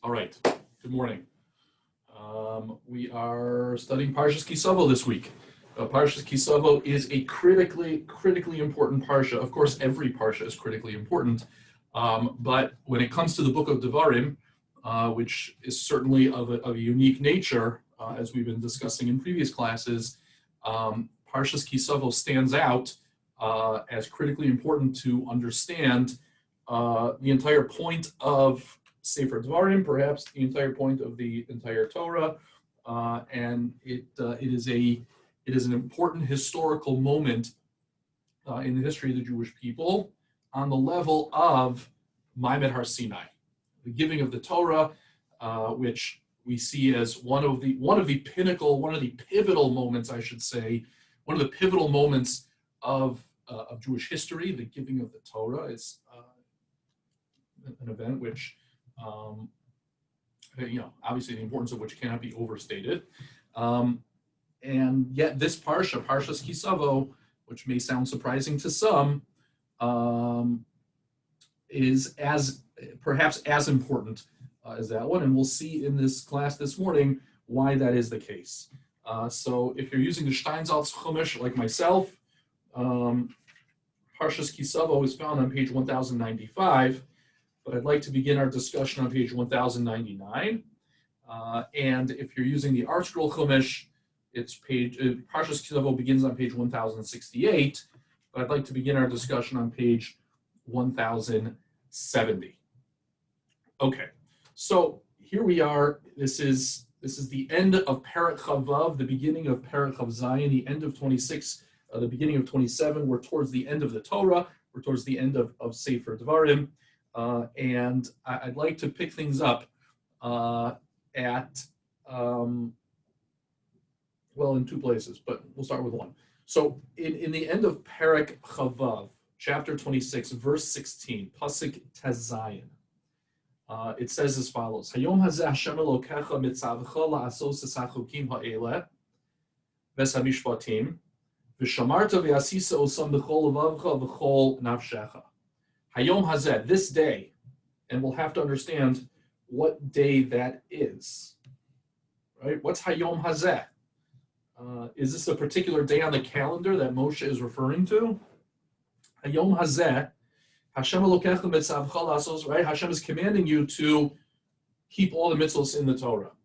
All right, good morning. We are studying Parshas Savo this week. Parshas Savo is a critically important Parsha. Of course, every Parsha is critically important, but when it comes to the book of Devarim, which is certainly of a unique nature, as we've been discussing in previous classes, Parshas Savo stands out as critically important to understand the entire point of Sefer Devarim, perhaps the entire point of the entire Torah, and it is an important historical moment in the history of the Jewish people on the level of Maimed Har Sinai, the giving of the Torah, which we see as one of the pivotal moments, I should say, one of the pivotal moments of Jewish history. The giving of the Torah is an event which, obviously the importance of which cannot be overstated. And yet this Parsha, Parshas Savo, which may sound surprising to some, is perhaps as important as that one. And we'll see in this class this morning why that is the case. So if you're using the Steinsaltz Chumash like myself, Parshas Savo is found on page 1095. But I'd like to begin our discussion on page 1099. And if you're using the Art Scroll Chumash, Parshas Savo begins on page 1068. But I'd like to begin our discussion on page 1070. Okay, so here we are. This is the end of Perek Chavav, the beginning of Perek Chav Zayin, the end of 26, the beginning of 27. We're towards the end of the Torah. We're towards the end of Sefer Devarim. And I'd like to pick things up in two places, but we'll start with one. So in the end of Perek Chavav, chapter 26, verse 16, Pasuk Tezayin, it says as follows: Hayom hazeh Hashem Elokecha mitzavcha la'asos es hachukim ha'eleh ves hamishpatim v'shamarta v'asisa osam b'chol levavcha v'chol nafshecha. Hayom hazeh, this day, and we'll have to understand what day that is, right? What's Hayom hazeh? Is this a particular day on the calendar that Moshe is referring to? Hayom hazeh, Hashem Elokecha mitzavcha la'asos, right? Hashem is commanding you to keep all the mitzvos in the Torah.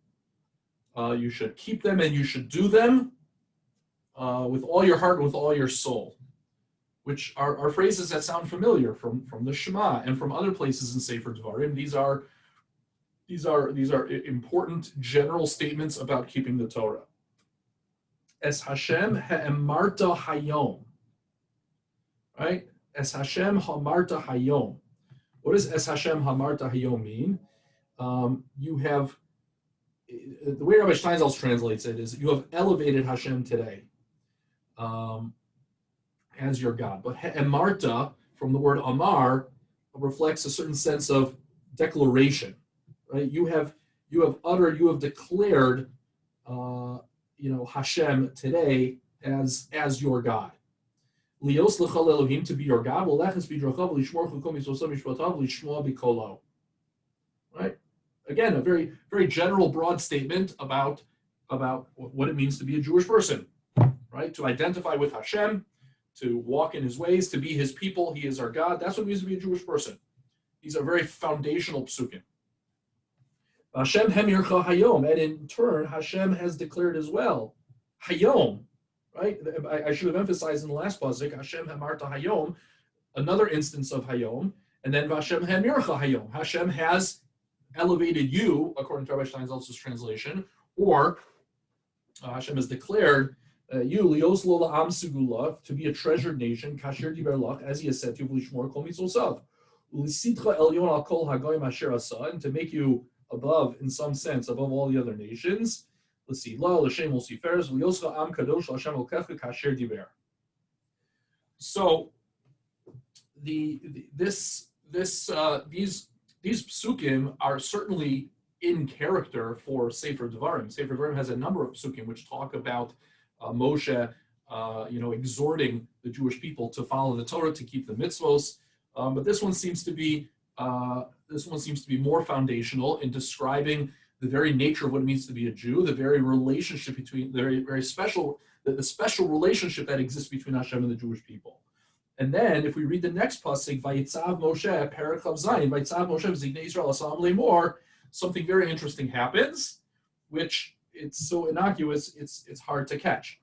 You should keep them and you should do them with all your heart and with all your soul, which are phrases that sound familiar from the Shema and from other places in Sefer Devarim. These are important general statements about keeping the Torah. Es Hashem ha'emarta hayom, right? Es Hashem ha'emarta hayom. What does Es Hashem ha'emarta hayom mean? You have, the way Rabbi Steinsaltz translates it is, you have elevated Hashem today as your God. But emarta, from the word amar, reflects a certain sense of declaration, right? You have declared, Hashem today as your God. Lios l'chol Elohim, to be your God. V'leches b'drachav l'shmor chukom yisosam mishpatav l'shmoa b'kolo. Right? Again, a very, very general, broad statement about what it means to be a Jewish person, right? To identify with Hashem, to walk in his ways, to be his people. He is our God. That's what it means to be a Jewish person. These are very foundational psukim. Hashem hemircha hayom, and in turn, Hashem has declared as well, hayom, right? I should have emphasized in the last pasuk, Hashem hemarta hayom, another instance of hayom, and then Hashem hemircha hayom. Hashem has elevated you, according to Rabbi Steinsaltz's translation, or Hashem has declared you, lios lo la'am segula, to be a treasured nation, kasher diber lach, as he has said to you, v'lishmor kol mitzosav, u'lisitcha elyon al kol hagoyim asher asa, and to make you above, in some sense, above all the other nations. L'sila l'shem l'siferes v'yoscha am kadosh l'Hashem elkecha kasher diber. So these psukim are certainly in character for Sefer Devarim. Sefer Devarim has a number of psukim which talk about Moshe, exhorting the Jewish people to follow the Torah, to keep the mitzvos. But this one seems to be this one seems to be more foundational in describing the very nature of what it means to be a Jew, the very relationship between, very special, the special relationship that exists between Hashem and the Jewish people. And then, if we read the next pasuk, Vayitzav Moshe, Perek Chav Zayin, Vayitzav Moshe v'Zignei Yisrael Asam Lemor, something very interesting happens, which it's so innocuous, it's hard to catch.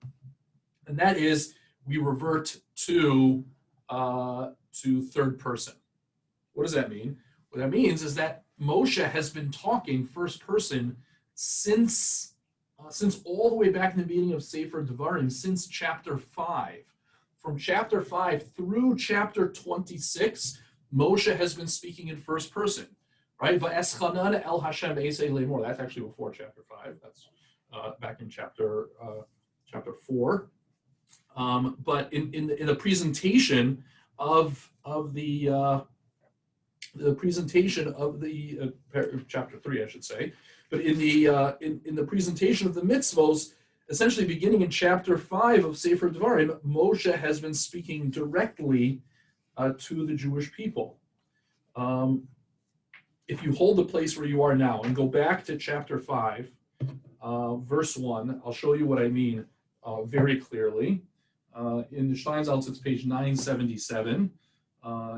And that is, we revert to third person. What does that mean? What that means is that Moshe has been talking first person since all the way back in the beginning of Sefer Devarim, since chapter 5. From chapter 5 through chapter 26, Moshe has been speaking in first person, right? Va'eschanan el Hashem eisei lemor. That's actually before chapter 5. That's back in chapter 4. But in the presentation of the presentation of the chapter 3, I should say, but in the presentation of the mitzvos, essentially beginning in chapter 5 of Sefer Devarim, Moshe has been speaking directly to the Jewish people. If you hold the place where you are now and go back to chapter 5, verse 1, I'll show you what I mean very clearly. In the Steinsaltz, it's page 977.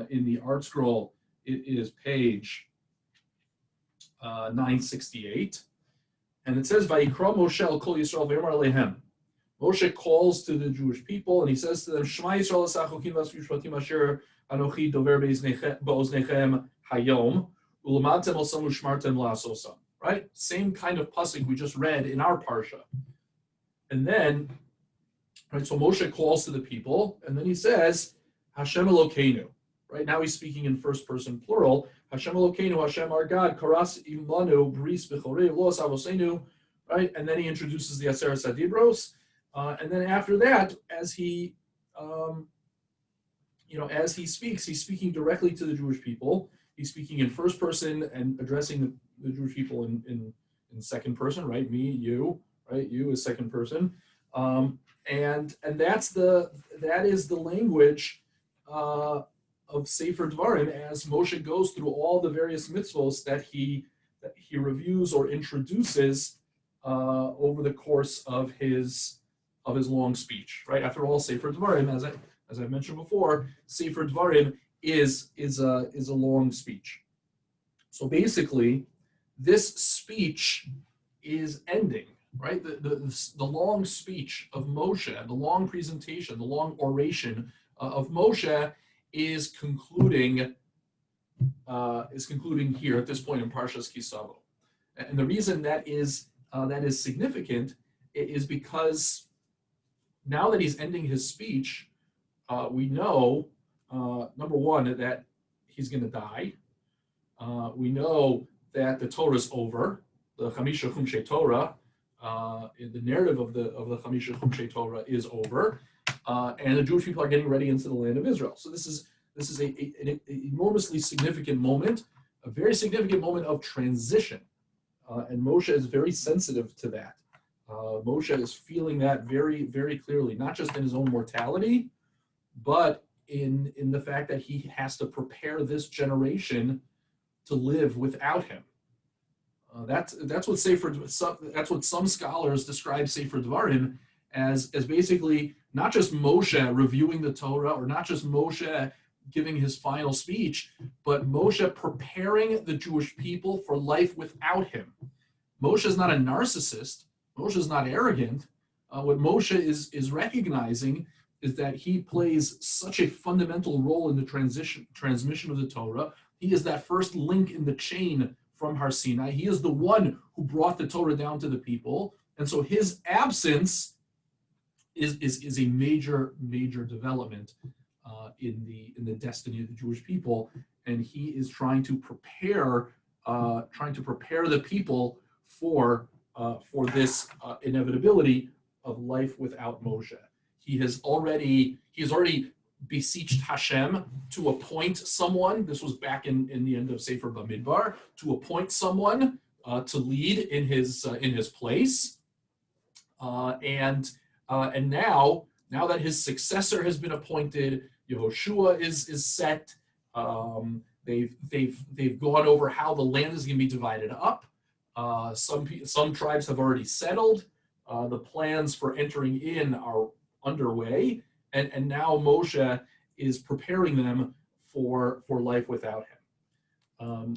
In the Art Scroll, it is page 968. And it says, Vayikra Moshe el kol Yisrael v'yomar alehem. Moshe calls to the Jewish people and he says to them, Shema Yisrael asachokim v'ashvatim asher anochi dover ba'oznechem hayom u'lamatem osam u'shmartem la'asosam. Right? Same kind of pasuk we just read in our Parsha. And then, right, so Moshe calls to the people and then he says, Hashem Elokeinu. Right now he's speaking in first person plural. Hashem Elokeinu, Hashem our God, Karas imlanu bris b'chorev lo savosenu. Right, and then he introduces the Aseret Adibros, and then after that, as he speaks, he's speaking directly to the Jewish people. He's speaking in first person and addressing the Jewish people in second person. Right, me, you. Right, you is second person, and that is the language of Sefer Devarim as Moshe goes through all the various mitzvos that he reviews or introduces over the course of his long speech. Right. After all, Sefer Devarim, as I mentioned before, Sefer Devarim is a long speech. So basically, this speech is ending. Right. The long speech of Moshe, the long presentation, the long oration of Moshe is concluding here at this point in Parshas Savo. And the reason that is significant is because now that he's ending his speech, we know, number one, that he's going to die. We know that the Torah is over. The Chamisha Chumshei Torah, the narrative of the Chamisha Chumshei Torah is over. And the Jewish people are getting ready into the land of Israel. So this is an enormously significant moment, a very significant moment of transition. And Moshe is very sensitive to that. Moshe is feeling that very, very clearly, not just in his own mortality, but in the fact that he has to prepare this generation to live without him. That's what some scholars describe Sefer Devarim as basically not just Moshe reviewing the Torah or not just Moshe giving his final speech, but Moshe preparing the Jewish people for life without him. Moshe is not a narcissist. Moshe is not arrogant. What Moshe is recognizing is that he plays such a fundamental role in the transmission of the Torah. He is that first link in the chain from Har Sinai. He is the one who brought the Torah down to the people. And so his absence is a major development in the destiny of the Jewish people, and he is trying to prepare the people for this inevitability of life without Moshe. He has already beseeched Hashem to appoint someone. This was back in the end of Sefer Bamidbar, to appoint someone to lead in his place, and now that his successor has been appointed, Yehoshua is set. They've gone over how the land is going to be divided up. Some tribes have already settled. The plans for entering in are underway, and now Moshe is preparing them for life without him.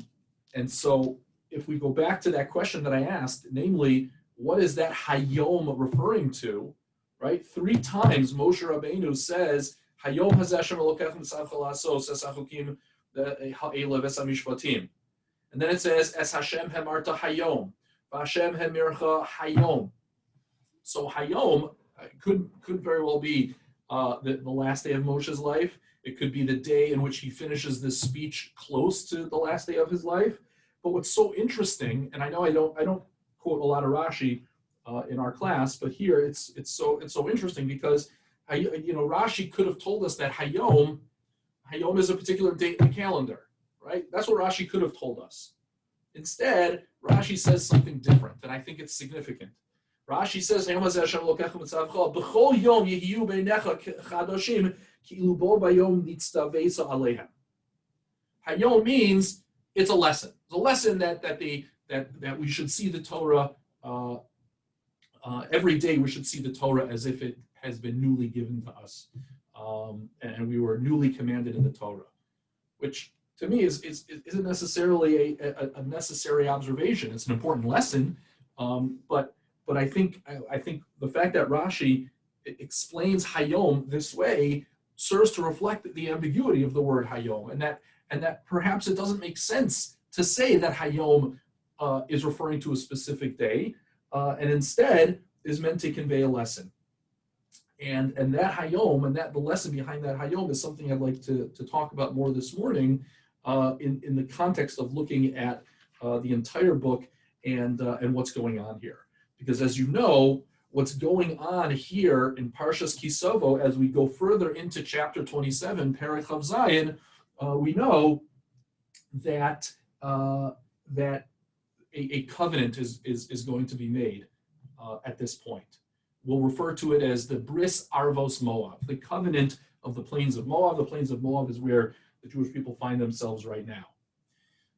And so, if we go back to that question that I asked, namely, what is that Hayom referring to? Right? 3 times Moshe Rabbeinu says, Hayom hazeh Hashem Elokechem tzavcha la'asos es hachukim ha'elev es hamishpatim. And then it says, Es Hashem hemarta Hayom, v'Hashem hemircha Hayom. So Hayom could very well be the last day of Moshe's life. It could be the day in which he finishes this speech close to the last day of his life. But what's so interesting, and I know I don't quote a lot of Rashi in our class, but here it's so interesting because Rashi could have told us that Hayom is a particular date in the calendar, right? That's what Rashi could have told us. Instead, Rashi says something different, and I think it's significant. Rashi says, Hayom hazeh Hashem Elokechem tzavcha b'chol yom yehiyu beinecha chadoshim ki'ilu bo bayom nitztaveisa aleihem. Hayom means it's a lesson. It's a lesson that we should see the Torah every day. We should see the Torah as if it has been newly given to us, and we were newly commanded in the Torah, which to me isn't necessarily a necessary observation. It's an important lesson, but I think the fact that Rashi explains Hayom this way serves to reflect the ambiguity of the word Hayom, and that perhaps it doesn't make sense to say that Hayom is referring to a specific day, and instead is meant to convey a lesson. And that Hayom, and that the lesson behind that Hayom is something I'd like to talk about more this morning in the context of looking at the entire book and what's going on here. Because as you know, what's going on here in Parshas Savo, as we go further into chapter 27, Perek Chav Zayin, we know that a covenant is going to be made at this point. We'll refer to it as the Bris Arvos Moab, the covenant of the plains of Moab. The plains of Moab is where the Jewish people find themselves right now.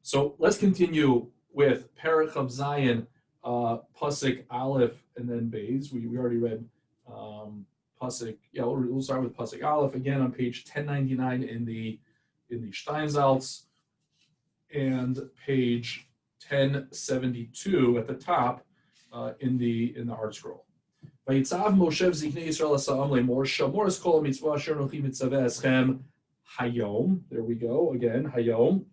So let's continue with Perek Chav Zayin, Pasuk Aleph, and then Beis. We already read Pasuk. Yeah, we'll start with Pasuk Aleph again on page 1099 in the Steinsaltz, and page 1072 at the top in the Art Scroll. Vayitzav Moshe v'ziknei Yisrael asa'am le'mor shamor es kol mitzvah asher nochi mitzaveh eschem hayom. There we go again, hayom.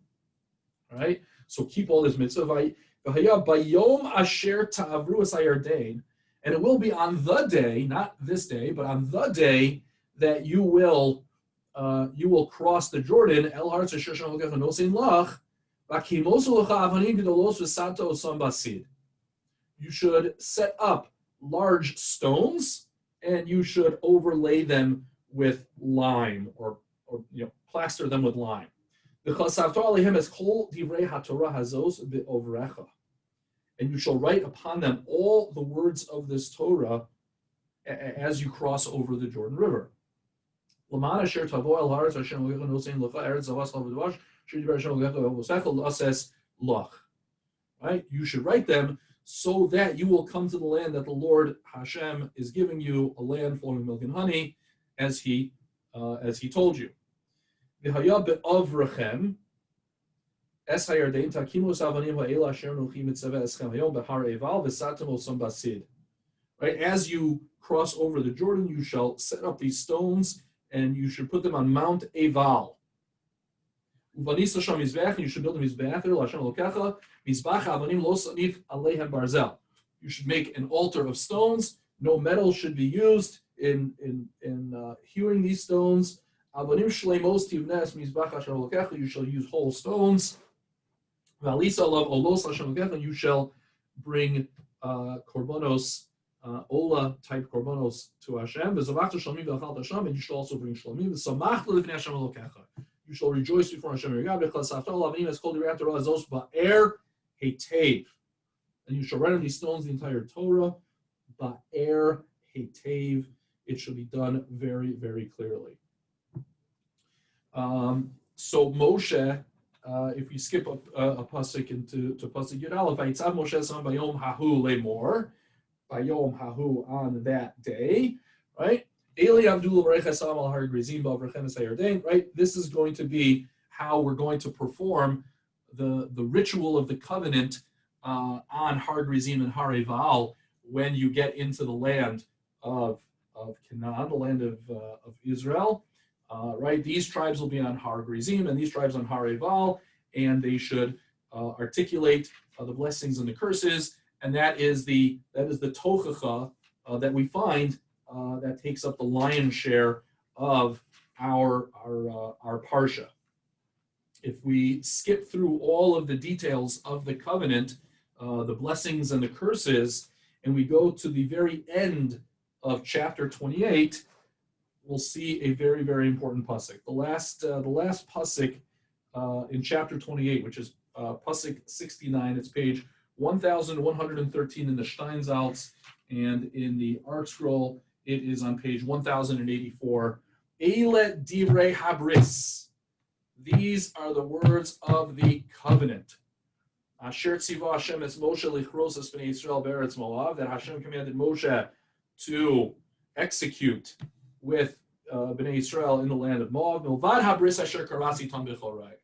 All right. So keep all this mitzvah. V'haya bayom asher ta'avru es hayardein, and it will be on the day, not this day, but on the day that you will cross the Jordan. El ha'aretz asher shem Elokecha nosein lach v'kimosu lecha avanim gedolos v'sato osam basid. You should set up large stones, and you should overlay them with lime, or plaster them with lime. And you shall write upon them all the words of this Torah as you cross over the Jordan River. Right? You should write them so that you will come to the land that the Lord Hashem is giving you, a land flowing with milk and honey, as he told you. Right? As you cross over the Jordan, you shall set up these stones, and you should put them on Mount Eval. And you should build a mizbeach there, L'Hashem Elokecha, mizbach avanim lo sanif aleihem barzel. You should make an altar of stones. No metal should be used in hewing these stones. Avanim shleimos tivnes mizbach Hashem Elokecha. You shall use whole stones. V'alisa lav olos Hashem Elokecha. And you shall bring korbanos, ola type korbanos to Hashem. V'zavachta shlamim v'achal Hashem. And you should also bring shlamim. V'samach lefnei Hashem Elokecha. You shall rejoice before Hashem your God, because and you shall write on these stones the entire Torah, ba'er hetev. It shall be done very, very clearly. So Moshe if we skip a pasuk into pasuk Yud Aleph, Vayitzav Moshe Sam Bayom Hahu Lemor, Bayom Hahu on that day, right? Eli Abdul Baruch Al Har Grizim Ba'Avrechem Esayardain, right? This is going to be how we're going to perform the ritual of the covenant on Har Grizim and Har Eval when you get into the land of Canaan, the land of Israel. Right, these tribes will be on Har Grizim and these tribes on Har Eval, and they should articulate the blessings and the curses, and that is the tochacha that we find that takes up the lion's share of our parsha. If we skip through all of the details of the covenant, the blessings and the curses, and we go to the very end of chapter 28, we'll see a very, very important pasuk. The last pasuk in chapter 28, which is pasuk 69. It's page 1113 in the Steinsaltz, and in the Art Scroll, it is on page 1084. Eile divrei habris. These are the words of the covenant. Asher tziva Hashem es Moshe lichros es bnei Yisrael be'eretz Moav, that Hashem commanded Moshe to execute with Bnei Yisrael in the land of Moab. Milvad habris asher karasi tam b'chorai.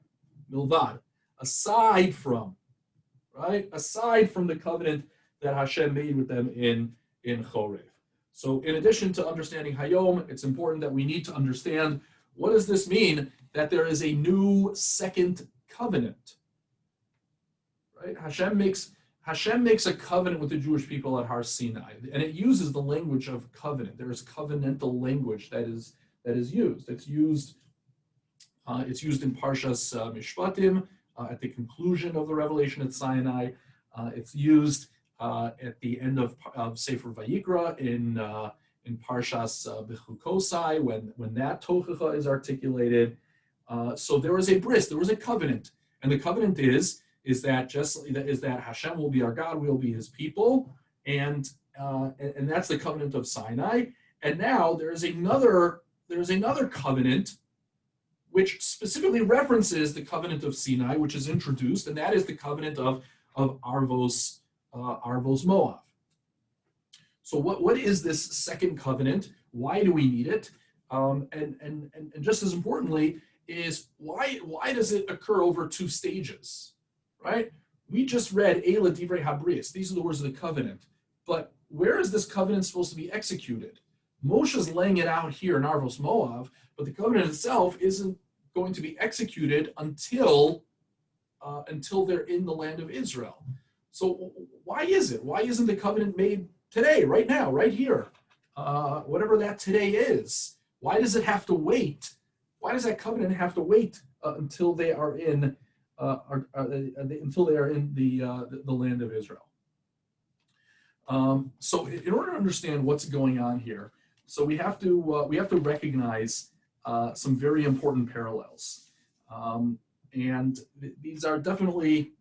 Milvad, aside from the covenant that Hashem made with them in Chorev. So in addition to understanding Hayom, it's important that we need to understand what does this mean that there is a new second covenant. Right? Hashem makes a covenant with the Jewish people at Har Sinai, and it uses the language of covenant. There is covenantal language that is used. It's used in Parshas Mishpatim at the conclusion of the revelation at Sinai. It's used at the end of Sefer Vayikra in Parshas Bechukosai when that tochacha is articulated. So there was a bris, there was a covenant, and the covenant is that Hashem will be our God, we will be His people, and that's the covenant of Sinai. And now there is another covenant which specifically references the covenant of Sinai, which is introduced, and that is the covenant of Arvos Moav. So what is this second covenant? Why do we need it? And just as importantly is why does it occur over two stages? Right? We just read Eila Divrei Habris. These are the words of the covenant. But where is this covenant supposed to be executed? Moshe's laying it out here in Arvos Moav, but the covenant itself isn't going to be executed until they're in the land of Israel. So why is it? Why isn't the covenant made today, right now, right here? Whatever that today is. Why does it have to wait? Why does that covenant have to wait until they are in the land of Israel? So in order to understand what's going on here, so we have to recognize some very important parallels, and these are definitely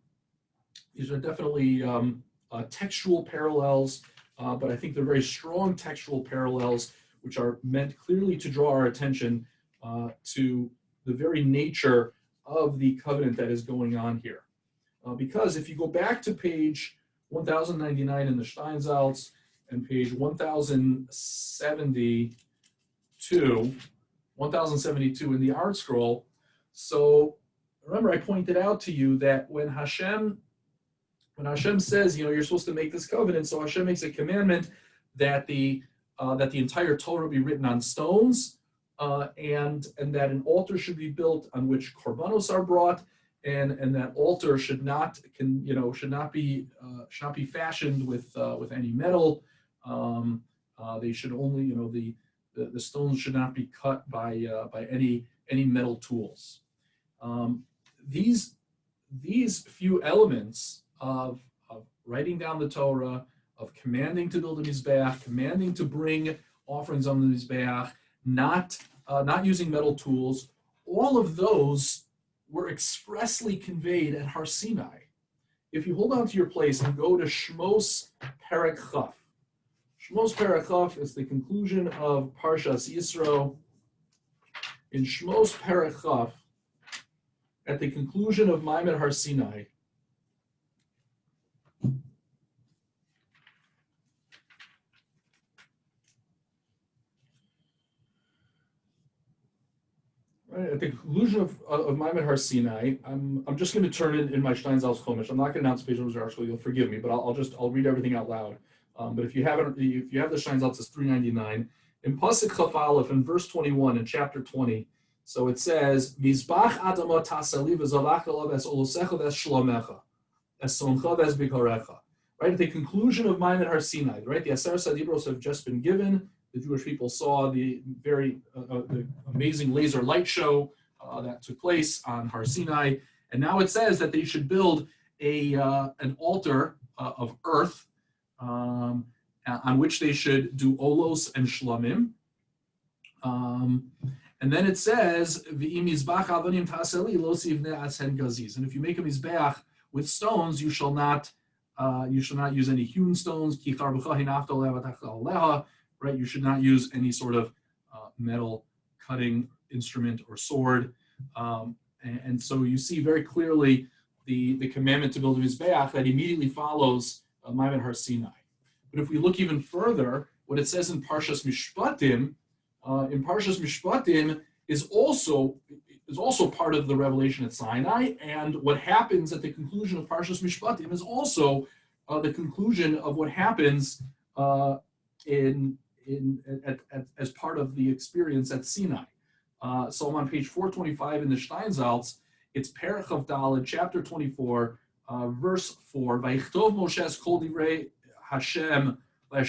textual parallels, but I think they're very strong textual parallels, which are meant clearly to draw our attention to the very nature of the covenant that is going on here. Because if you go back to page 1099 in the Steinsaltz and page 1072 in the Art Scroll, so remember I pointed out to you that when Hashem says, you're supposed to make this covenant, so Hashem makes a commandment that the entire Torah be written on stones, and that an altar should be built on which korbanos are brought, and that altar should not be fashioned with any metal. They should only, the stones should not be cut by any metal tools. These few elements of writing down the Torah, of commanding to build a mizbeach, commanding to bring offerings on the mizbeach, not using metal tools, all of those were expressly conveyed at Har Sinai. If you hold on to your place and go to Shmos Perek Chaf. Shmos Perek Chaf is the conclusion of Parshas Yisro. In Shmos Perek Chaf, at the conclusion of Ma'amad Har Sinai, right, at the conclusion of Ma'amad Har Sinai, I'm just going to turn it in my Steinsaltz Chumash. I'm not going to announce page numbers, actually, you'll forgive me, but I'll read everything out loud. But if you have the Steinsaltz, it's 399. In Pasuk Chaf Aleph, in verse 21, in chapter 20, so it says, Mizbach Adamot Tasali v'zavach alav es olosecha v'es shlomecha, es soncha v'es bikarecha. Right, at the conclusion of Ma'amad Har Sinai, right, the Aser Sadibros have just been given. The Jewish people saw the very the amazing laser light show that took place on Har Sinai, and now it says that they should build an altar of earth on which they should do olos and shlamim. And then it says, and if you make a mizbeach with stones, you shall not use any hewn stones. Right, you should not use any sort of metal cutting instrument or sword. And so you see very clearly the commandment to build a mizbeach that immediately follows Ma'amad Har Sinai. But if we look even further, what it says in Parshas Mishpatim, is also part of the revelation at Sinai, and what happens at the conclusion of Parshas Mishpatim is also the conclusion of what happens as part of the experience at Sinai. So I'm on page 425 in the Steinsaltz. It's Perach of Daled, chapter 24, verse 4. Vayichtov Moshe kol divrei Hashem. So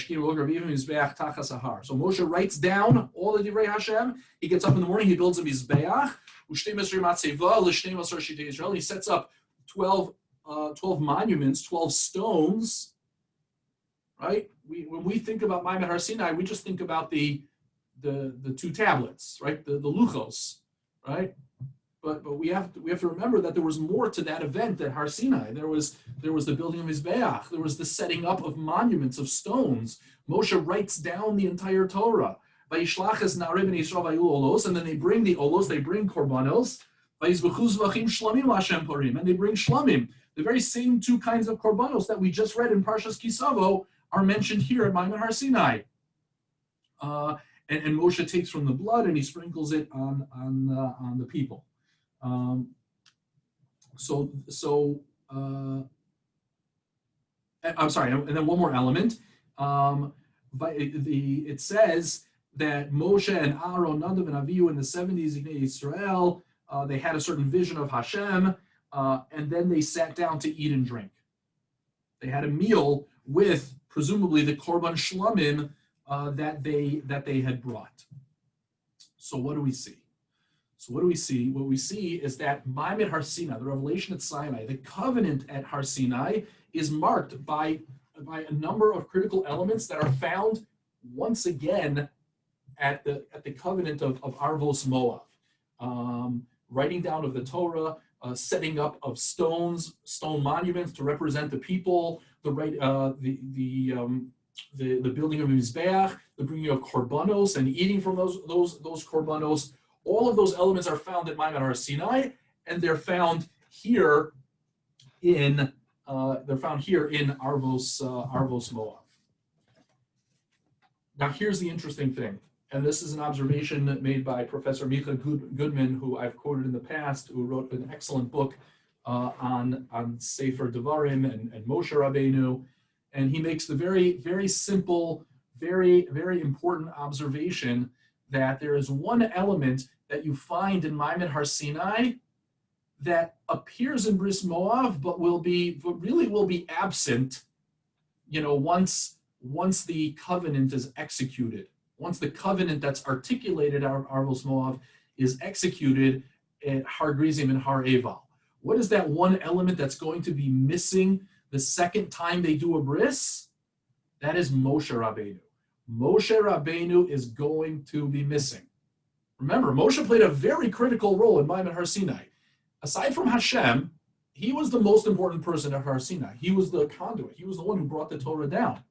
Moshe writes down all the divrei Hashem. He gets up in the morning, he builds a mizbeach. He sets up 12 monuments, 12 stones. Right? When we think about Ma'amad Har Sinai, we just think about the two tablets, right? The luchos, right? But we have to remember that there was more to that event at Har Sinai. There was the building of Mizbeach. There was the setting up of monuments of stones. Moshe writes down the entire Torah. And then they bring the olos, they bring korbanos, and they bring shlamim. The very same two kinds of korbanos that we just read in Parshas Savo are mentioned here at Ma'amad Har Sinai. And Moshe takes from the blood and he sprinkles it on the people. I'm sorry, and then one more element. It says that Moshe and Aaron, Nadav and Avihu in the 70s in Israel, they had a certain vision of Hashem, and then they sat down to eat and drink. They had a meal with presumably the korban shlamim that they had brought. So what do we see? What we see is that Ma'amad Har Sinai, the revelation at Sinai, the covenant at Har Sinai, is marked by a number of critical elements that are found once again at the covenant of Arvos Moav. Writing down of the Torah, setting up of stone monuments to represent the people, the building of Mizbeach, the bringing of korbanos and eating from those korbanos. All of those elements are found at Ma'amad Har Sinai, and they're found here in Arvos Moav. Now here's the interesting thing, and this is an observation made by Professor Micha Goodman, who I've quoted in the past, who wrote an excellent book on Sefer Devarim and Moshe Rabbeinu, and he makes the very, very simple, very, very important observation that there is one element that you find in Ma'amad Har Sinai that appears in Bris Moav, but really will be absent, once the covenant is executed. Once the covenant that's articulated at Arvos Moav is executed at Har Grizim and Har Eval. What is that one element that's going to be missing the second time they do a bris? That is Moshe Rabbeinu. Moshe Rabbeinu is going to be missing. Remember, Moshe played a very critical role in Ma'amad Har Sinai. Aside from Hashem, he was the most important person at Har Sinai. He was the conduit. He was the one who brought the Torah down.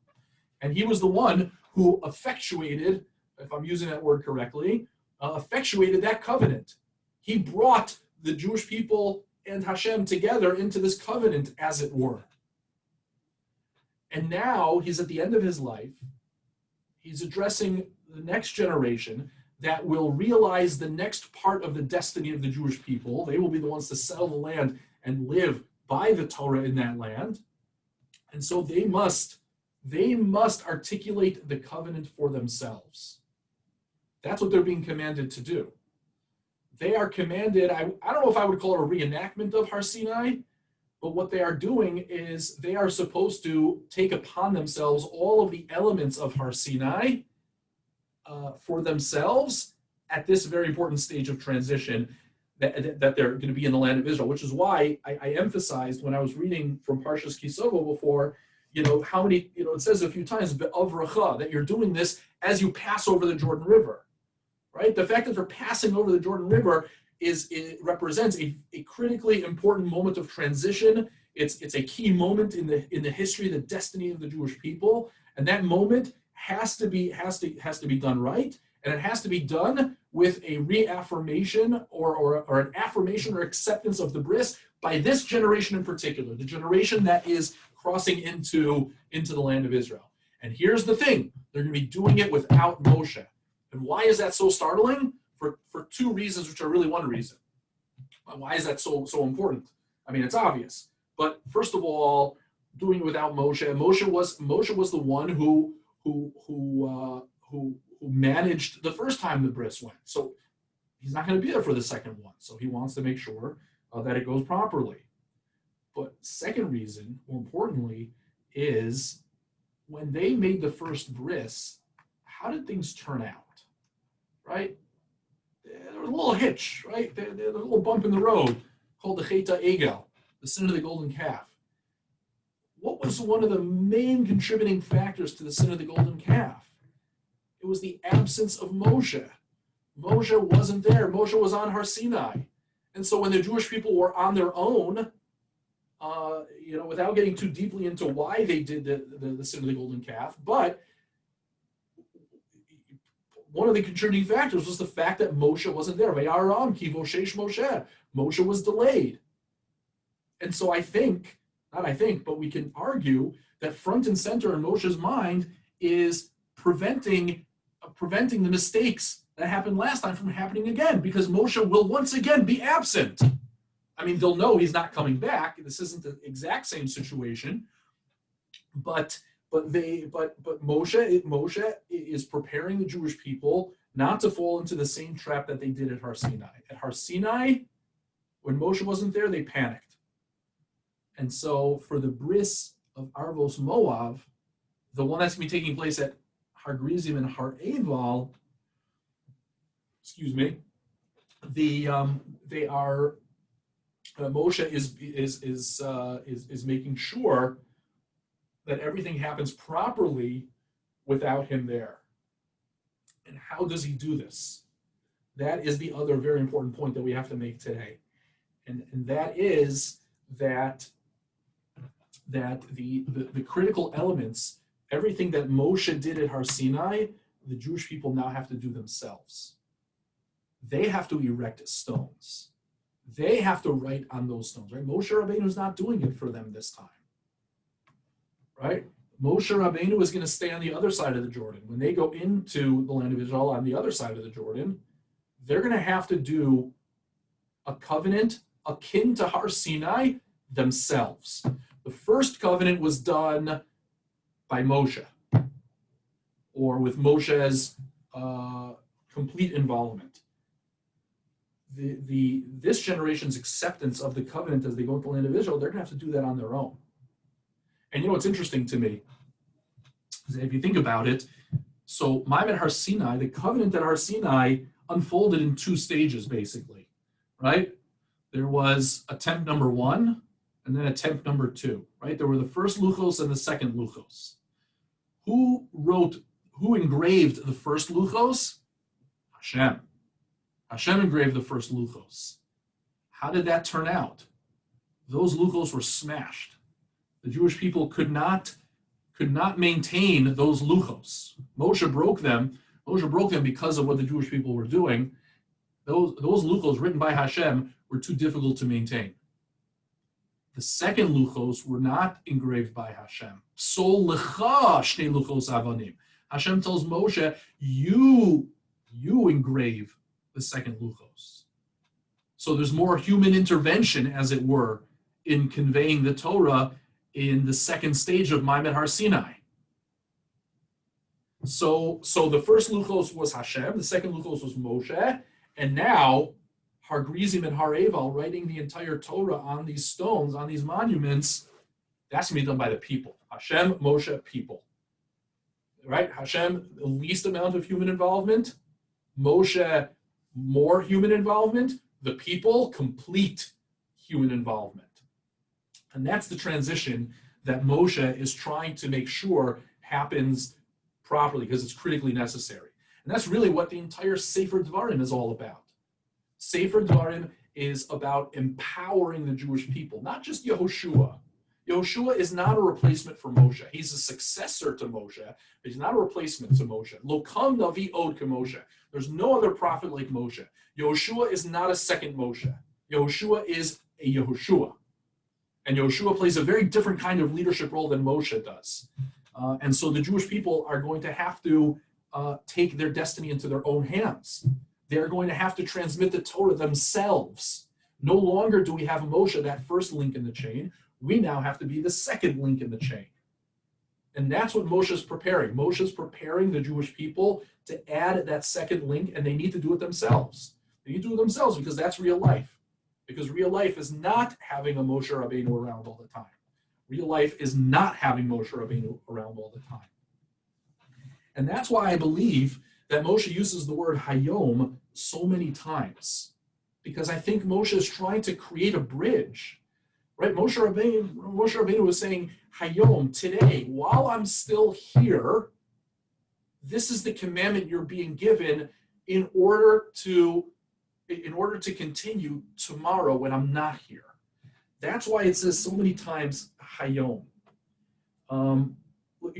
And he was the one who effectuated, if I'm using that word correctly, effectuated that covenant. He brought the Jewish people and Hashem together into this covenant, as it were. And now he's at the end of his life. He's addressing the next generation that will realize the next part of the destiny of the Jewish people. They will be the ones to settle the land and live by the Torah in that land. And so they must articulate the covenant for themselves. That's what they're being commanded to do. They are commanded, I don't know if I would call it a reenactment of Har Sinai, but what they are doing is they are supposed to take upon themselves all of the elements of Har Sinai for themselves at this very important stage of transition that they're going to be in the land of Israel, which is why I emphasized when I was reading from Parshas Savo before, how many, it says a few times, Be'avracha, that you're doing this as you pass over the Jordan River, right? The fact that they're passing over the Jordan River it represents a critically important moment of transition. It's a key moment in the history, the destiny of the Jewish people, and that moment has to be done right, and it has to be done with a reaffirmation or an affirmation or acceptance of the bris by this generation in particular, the generation that is crossing into the land of Israel. And here's the thing: they're going to be doing it without Moshe. And why is that so startling? For two reasons, which are really one reason. Why is that so important? I mean, it's obvious. But first of all, doing it without Moshe. Moshe was the one who managed the first time the bris went. So he's not going to be there for the second one. So he wants to make sure that it goes properly. But second reason, more importantly, is when they made the first bris, how did things turn out? Right? There was a little hitch, right? There was a little bump in the road called the Cheta Egel, the sin of the golden calf. What was one of the main contributing factors to the sin of the golden calf? It was the absence of Moshe. Moshe wasn't there. Moshe was on Har Sinai. And so when the Jewish people were on their own, without getting too deeply into why they did the sin of the golden calf, but one of the contributing factors was the fact that Moshe wasn't there. Moshe was delayed. And so but we can argue that front and center in Moshe's mind is preventing the mistakes that happened last time from happening again, because Moshe will once again be absent. I mean, they'll know he's not coming back. This isn't the exact same situation, but Moshe is preparing the Jewish people not to fall into the same trap that they did at Har Sinai. At Har Sinai, when Moshe wasn't there, they panicked. And so for the bris of Arvos Moav, the one that's going to be taking place at Har Gerizim and Har Eval, Moshe is making sure that everything happens properly without him there. And how does he do this? That is the other very important point that we have to make today. And that is that the critical elements, everything that Moshe did at Har Sinai, the Jewish people now have to do themselves. They have to erect stones. They have to write on those stones, right? Moshe Rabbeinu is not doing it for them this time. Right? Moshe Rabbeinu is going to stay on the other side of the Jordan. When they go into the land of Israel on the other side of the Jordan, they're going to have to do a covenant akin to Har Sinai themselves. The first covenant was done by Moshe, or with Moshe's complete involvement. This generation's acceptance of the covenant as they go into the land of Israel, they're going to have to do that on their own. And what's interesting to me is if you think about it, so Ma'amad Har Sinai, the covenant at Har Sinai unfolded in two stages, basically, right? There was attempt number one, and then attempt number two, right? There were the first luchos and the second luchos. Who engraved the first luchos? Hashem. Hashem engraved the first luchos. How did that turn out? Those luchos were smashed. The Jewish people could not maintain those luchos. Moshe broke them because of what the Jewish people were doing. those luchos written by Hashem were too difficult to maintain. The second luchos were not engraved by Hashem. Sol lecha shnei luchos avanim. Hashem tells Moshe, you engrave the second luchos. So there's more human intervention, as it were, in conveying the Torah in the second stage of Maimed Har Sinai. So the first luchos was Hashem, the second luchos was Moshe, and now Har Grizim and Har Eval, writing the entire Torah on these stones, on these monuments, that's going to be done by the people. Hashem, Moshe, people. Right? Hashem, the least amount of human involvement. Moshe, more human involvement. The people, complete human involvement. And that's the transition that Moshe is trying to make sure happens properly, because it's critically necessary. And that's really what the entire Sefer Dvarim is all about. Sefer Dvarim is about empowering the Jewish people, not just Yehoshua. Yehoshua is not a replacement for Moshe. He's a successor to Moshe, but he's not a replacement to Moshe. Lo kam navi od k'Moshe. There's no other prophet like Moshe. Yehoshua is not a second Moshe. Yehoshua is a Yehoshua. And Yehoshua plays a very different kind of leadership role than Moshe does. And so the Jewish people are going to have to take their destiny into their own hands. They're going to have to transmit the Torah themselves. No longer do we have Moshe, that first link in the chain. We now have to be the second link in the chain. And that's what Moshe is preparing. Moshe is preparing the Jewish people to add that second link, and they need to do it themselves. They need to do it themselves because that's real life. Because real life is not having a Moshe Rabbeinu around all the time. Real life is not having Moshe Rabbeinu around all the time. And that's why I believe that Moshe uses the word Hayom so many times. Because I think Moshe is trying to create a bridge. Right? Moshe Rabbeinu was saying, Hayom, today, while I'm still here, this is the commandment you're being given in order to continue tomorrow when I'm not here. That's why it says so many times Hayom.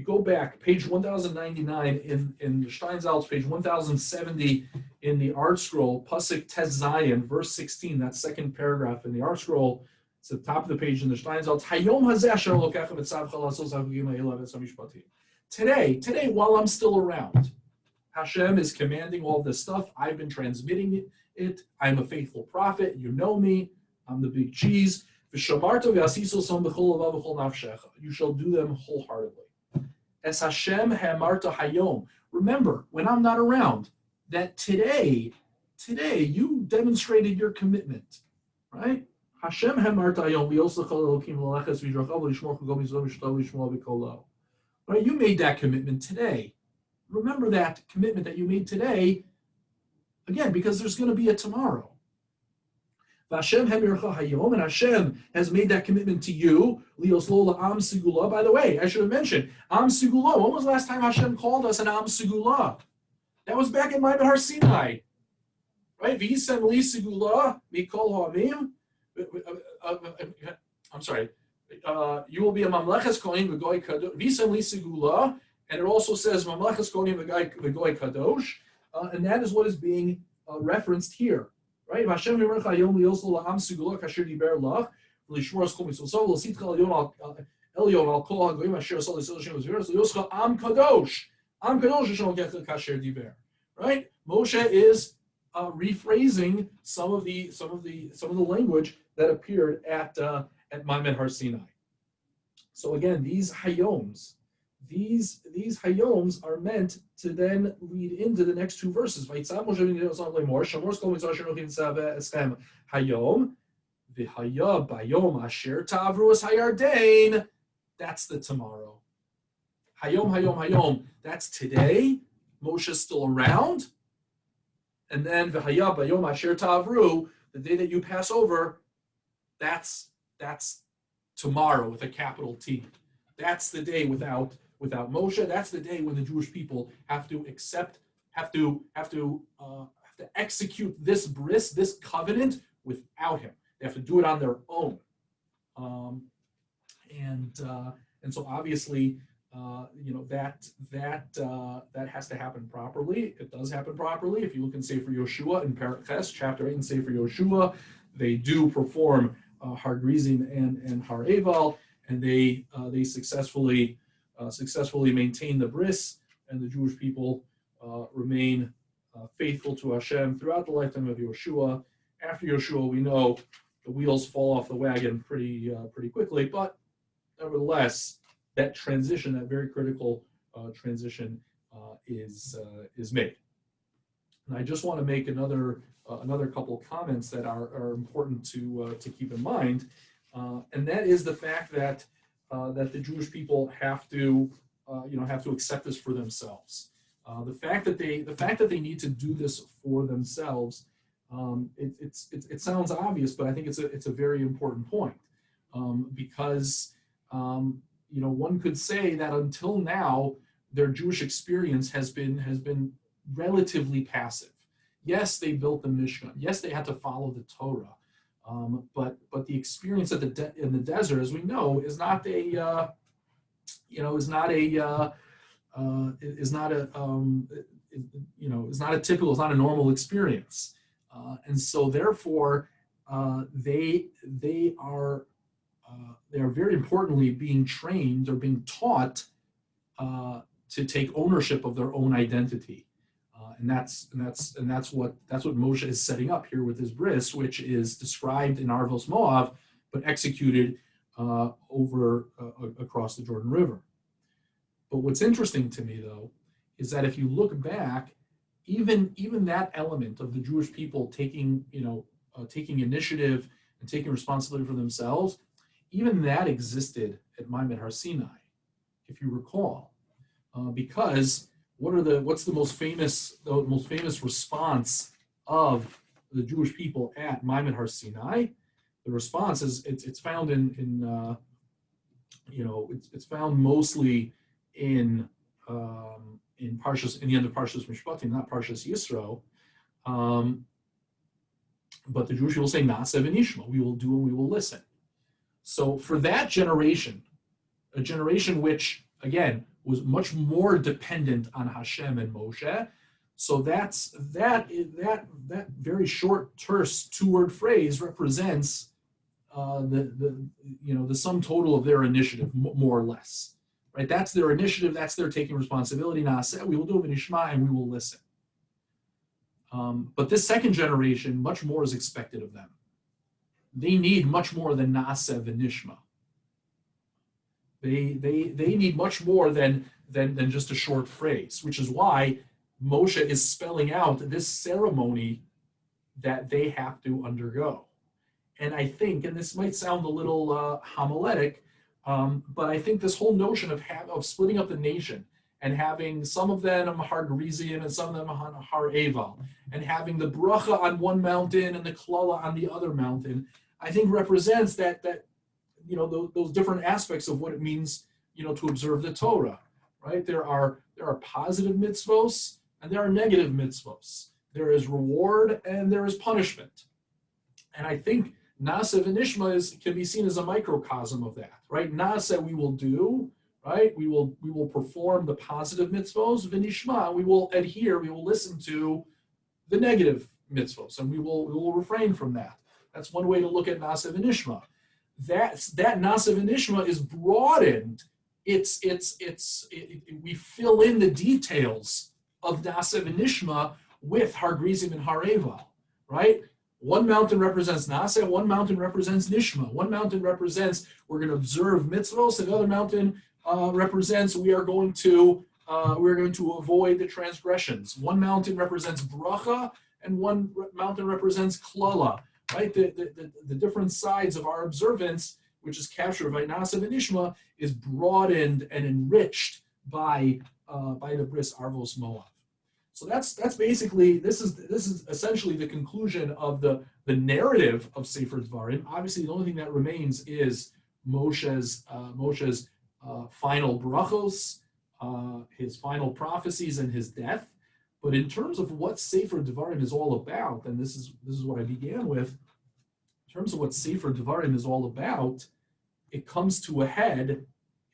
Go back, page 1099 in Steinsaltz, page 1070 in the Art Scroll, Pasuk Tes Zayin, verse 16, that second paragraph in the Art Scroll. It's at the top of the page in the Steinsaltz. Hayom hazeh asher lokechem et tzavcha lasos hagugim ha'elav et samishpatim. Today, while I'm still around, Hashem is commanding all this stuff. I've been transmitting it. I'm a faithful prophet. You know me. I'm the big cheese. You shall do them wholeheartedly. Es Hashem ha'amarta hayom. Remember, when I'm not around, that today you demonstrated your commitment, right? Hashem ha'amarta hayom li'oslech Elokim l'leches v'yidrachav l'ishmor chagom yizom v'shtav l'ishmor v'kolo. Right? You made that commitment today. Remember that commitment that you made today, again, because there's going to be a tomorrow. Hashem hayom, and Hashem has made that commitment to you. Lioslo am segula. By the way, I should have mentioned am segula. When was the last time Hashem called us an am segula? That was back in Maimed Har Sinai, right? V'yisem li segula mikol ha'amim. I'm sorry. You will be a mamleches kohen v'goy kadosh. V'yisem li segula, and it also says mamleches kohen v'goy kadosh, and that is what is being referenced here. Right? Hashem Yomar Chayom Lioslo La'am Segula Kasher Diber Lach L'Shmor Kol Mitzvot L'Sitcha Elyon Al Kol HaGoyim Asher Asal L'Sel Hashem L'Zviros L'Yoscha Am Kadosh Hashem L'Gech Kasher Diber. Right? Moshe is rephrasing some of the language that appeared at Maimed Har Sinai. So again, these hayoms are meant to then lead into the next two verses. Hayom v'haya bayom asher ta'avru es hayardein. That's the tomorrow. Hayom. That's today. Moshe's still around. And then v'haya bayom asher ta'avru, the day that you pass over, that's tomorrow with a capital T. That's the day without Moshe. That's the day when the Jewish people have to execute this bris, this covenant without him. They have to do it on their own. And so obviously that has to happen properly. It does happen properly. If you look in Sefer Yoshua in Parshas, chapter 8 in Sefer Yoshua, they do perform Har Grizim and Har Eval, and they successfully maintain the bris, and the Jewish people remain faithful to Hashem throughout the lifetime of Yoshua. After Yoshua, we know the wheels fall off the wagon pretty quickly, but nevertheless, that transition, that very critical transition, is made. And I just want to make another couple comments that are important to keep in mind, and that is the fact that the Jewish people have to accept this for themselves. The fact that they need to do this for themselves, it sounds obvious, but I think it's a very important point, because one could say that until now their Jewish experience has been relatively passive. Yes, they built the Mishkan. Yes, they had to follow the Torah, but the experience in the desert, as we know, is not a normal experience, and so therefore they are very importantly being trained or being taught to take ownership of their own identity, and that's what Moshe is setting up here with his bris, which is described in Arvos Moav, but executed across the Jordan River. But what's interesting to me, though, is that if you look back, even that element of the Jewish people taking initiative and taking responsibility for themselves, even that existed at Ma'amad Har Sinai, if you recall, because what's the most famous response of the Jewish people at Ma'amad Har Sinai? The response is it's found it's found mostly in Parshas, in the end of Parshas Mishpatim, not Parshas Yisro, but the Jewish people say Na'aseh v'nishma, we will do and we will listen. So for that generation, a generation which again was much more dependent on Hashem and Moshe, so that very short, terse two-word phrase represents the sum total of their initiative, more or less. Right, that's their initiative. That's their taking responsibility. Na'aseh, we will do v'nishma, and we will listen. But this second generation, much more is expected of them. They need much more than Na'aseh v'nishma. They need much more than just a short phrase, which is why Moshe is spelling out this ceremony that they have to undergo. And I think, and this might sound a little homiletic, but I think this whole notion of splitting up the nation and having some of them Har Grizim and some of them Har Eval, and having the bracha on one mountain and the klala on the other mountain, I think represents that those different aspects of what it means to observe the Torah. Right? There are positive mitzvos and there are negative mitzvos. There is reward and there is punishment. And I think Na'aseh v'nishma can be seen as a microcosm of that, right? Na'aseh, we will do, right? We will perform the positive mitzvos. V'nishma, we will adhere, we will listen to the negative mitzvos, and we will refrain from that. That's one way to look at Na'aseh v'nishma. That Na'aseh v'nishma is broadened. We fill in the details of Na'aseh v'nishma with Har Grizim and Har Eval, right? One mountain represents Na'aseh, one mountain represents Nishma. One mountain represents we're going to observe mitzvos, and the other mountain represents we are going to avoid the transgressions. One mountain represents bracha, and one mountain represents klala. Right, the different sides of our observance, which is captured by Na'aseh v'nishma, is broadened and enriched by the bris Arvos Moav. So that's basically this is essentially the conclusion of the narrative of Sefer Dvarim. Obviously, the only thing that remains is Moshe's final brachos, his final prophecies, and his death. But in terms of what Sefer Dvarim is all about, and this is what I began with, in terms of what Sefer Dvarim is all about, it comes to a head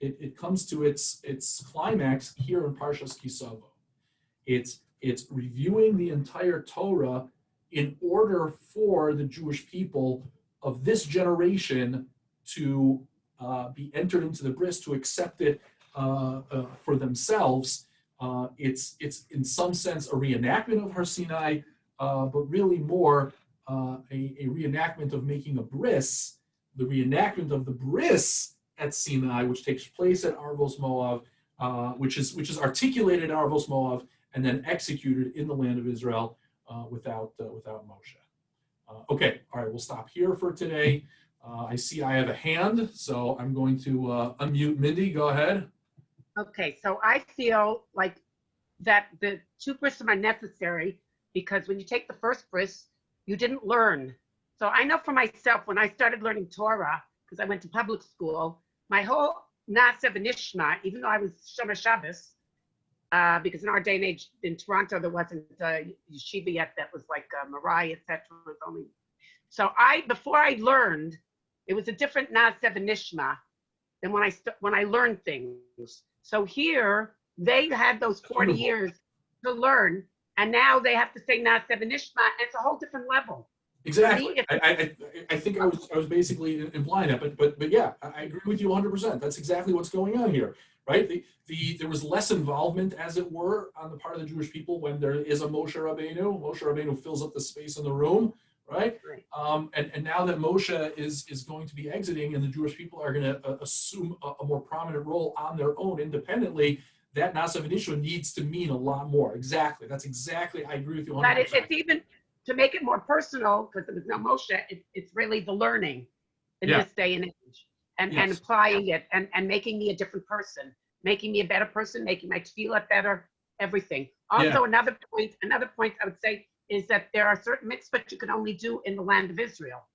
it comes to its climax here in Parshas Savo. It's reviewing the entire Torah in order for the Jewish people of this generation to be entered into the bris, to accept it for themselves. It's in some sense a reenactment of Har Sinai, but really more a reenactment of making a bris, the reenactment of the bris at Sinai, which takes place at Arvos Moav, which is articulated at Arvos Moav and then executed in the land of Israel without Moshe. Okay, all right, we'll stop here for today. I see I have a hand, so I'm going to unmute Mindy. Go ahead. Okay, so I feel like that the 2 brises are necessary because when you take the first bris, you didn't learn. So I know for myself, when I started learning Torah, because I went to public school, my whole Na'aseh v'Nishma, even though I was Shomer Shabbos, because in our day and age in Toronto, there wasn't yeshiva yet that was like Mariah, etc. So before I learned, it was a different Na'aseh v'Nishma than when I learned things. So here, they had those 40 years to learn, and now they have to say Na'aseh v'Nishma, and it's a whole different level. Exactly. I think I was basically implying that, but yeah, I agree with you 100%. That's exactly what's going on here, right? There was less involvement, as it were, on the part of the Jewish people when there is a Moshe Rabbeinu. Moshe Rabbeinu fills up the space in the room, right? And now that Moshe is going to be exiting, and the Jewish people are going to assume a more prominent role on their own independently, that Na'aseh v'Nishma needs to mean a lot more. Exactly. That's exactly. I agree with you 100%. But it's even to make it more personal, because there was no Moshe. It's really the learning in this day and age, and applying it, and making me a different person, making me a better person, making my tefillah better, everything. Also, another point I would say is that there are certain mitzvot you can only do in the land of Israel.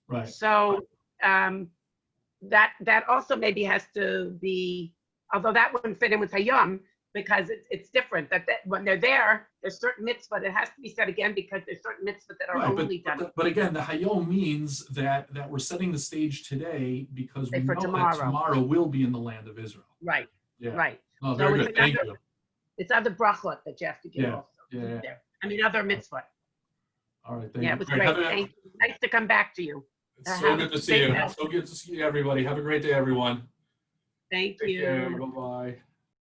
Right. So that also maybe has to be, although that wouldn't fit in with Hayom, because it's different. That when they're there, there's certain mitzvot. It has to be said again because there's certain mitzvot that are only done. But again, the Hayom means that we're setting the stage today because we know that tomorrow will be in the land of Israel. Right. Yeah. Right. Oh, very good. Thank you. It's other brachot that you have to give also. Yeah. There. I mean, other mitzvot. All right. Thank you. It was great. Thank you. Nice to come back to you. It's so good to see you. So good to see everybody. Have a great day, everyone. Thank you. Take care. Bye-bye.